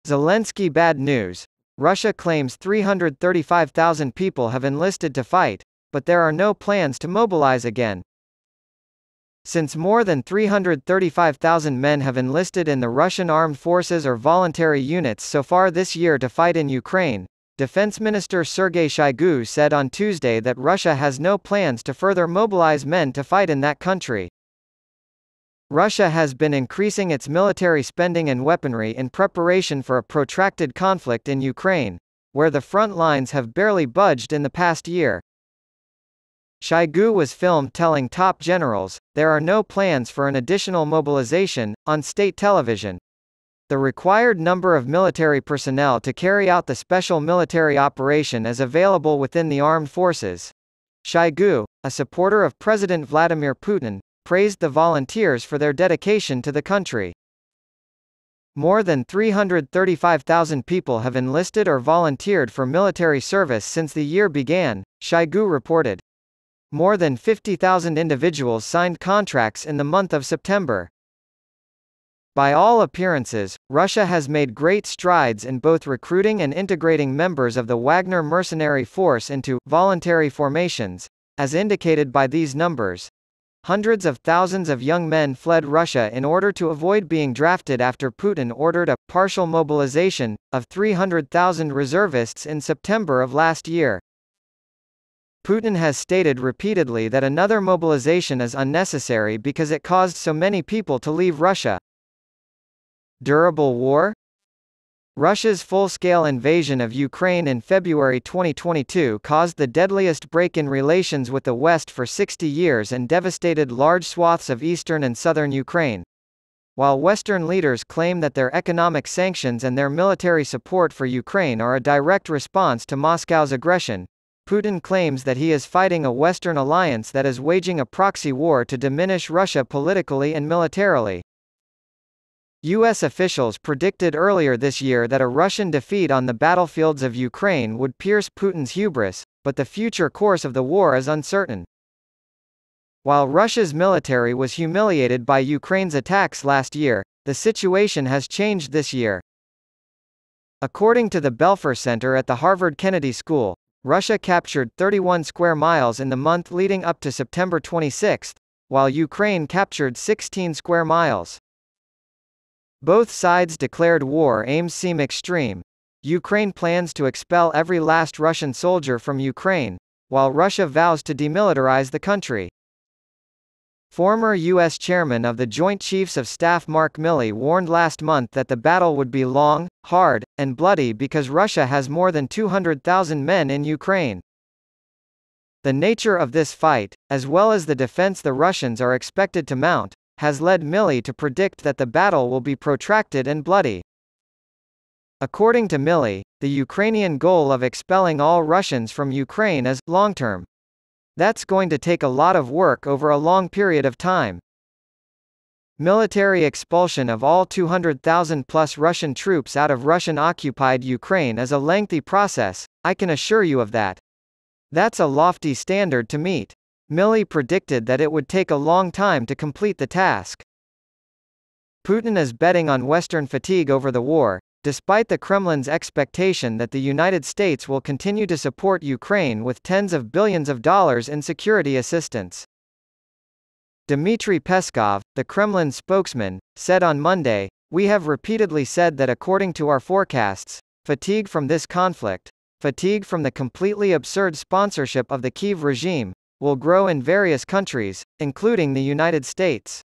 Zelensky Bad News Russia claims 335,000 people have enlisted to fight, but there are no plans to mobilize again. Since more than 335,000 men have enlisted in the Russian armed forces or voluntary units so far this year to fight in Ukraine, Defense Minister Sergei Shoigu said on Tuesday that Russia has no plans to further mobilize men to fight in that country. Russia has been increasing its military spending and weaponry in preparation for a protracted conflict in Ukraine, where the front lines have barely budged in the past year. Shoigu was filmed telling top generals, "There are no plans for an additional mobilization," on state television. The required number of military personnel to carry out the special military operation is available within the armed forces. Shoigu, a supporter of President Vladimir Putin, praised the volunteers for their dedication to the country. More than 335,000 people have enlisted or volunteered for military service since the year began, Shoigu reported. More than 50,000 individuals signed contracts in the month of September. By all appearances, Russia has made great strides in both recruiting and integrating members of the Wagner mercenary force into voluntary formations, as indicated by these numbers. Hundreds of thousands of young men fled Russia in order to avoid being drafted after Putin ordered a partial mobilization of 300,000 reservists in September of last year. Putin has stated repeatedly that another mobilization is unnecessary because it caused so many people to leave Russia. Durable war? Russia's full-scale invasion of Ukraine in February 2022 caused the deadliest break in relations with the West for 60 years and devastated large swaths of eastern and southern Ukraine. While Western leaders claim that their economic sanctions and their military support for Ukraine are a direct response to Moscow's aggression, Putin claims that he is fighting a Western alliance that is waging a proxy war to diminish Russia politically and militarily. U.S. officials predicted earlier this year that a Russian defeat on the battlefields of Ukraine would pierce Putin's hubris, but the future course of the war is uncertain. While Russia's military was humiliated by Ukraine's attacks last year, the situation has changed this year. According to the Belfer Center at the Harvard Kennedy School, Russia captured 31 square miles in the month leading up to September 26, while Ukraine captured 16 square miles. Both sides declared war aims seem extreme. Ukraine plans to expel every last Russian soldier from Ukraine, while Russia vows to demilitarize the country. Former U.S. Chairman of the Joint Chiefs of Staff Mark Milley warned last month that the battle would be long, hard, and bloody because Russia has more than 200,000 men in Ukraine. The nature of this fight, as well as the defense the Russians are expected to mount, has led Milley to predict that the battle will be protracted and bloody. According to Milley, the Ukrainian goal of expelling all Russians from Ukraine is long-term. That's going to take a lot of work over a long period of time. Military expulsion of all 200,000-plus Russian troops out of Russian-occupied Ukraine is a lengthy process, I can assure you of that. That's a lofty standard to meet. Milley predicted that it would take a long time to complete the task. Putin is betting on Western fatigue over the war, despite the Kremlin's expectation that the United States will continue to support Ukraine with tens of billions of dollars in security assistance. Dmitry Peskov, the Kremlin spokesman, said on Monday, "We have repeatedly said that according to our forecasts, fatigue from this conflict, fatigue from the completely absurd sponsorship of the Kyiv regime, will grow in various countries, including the United States."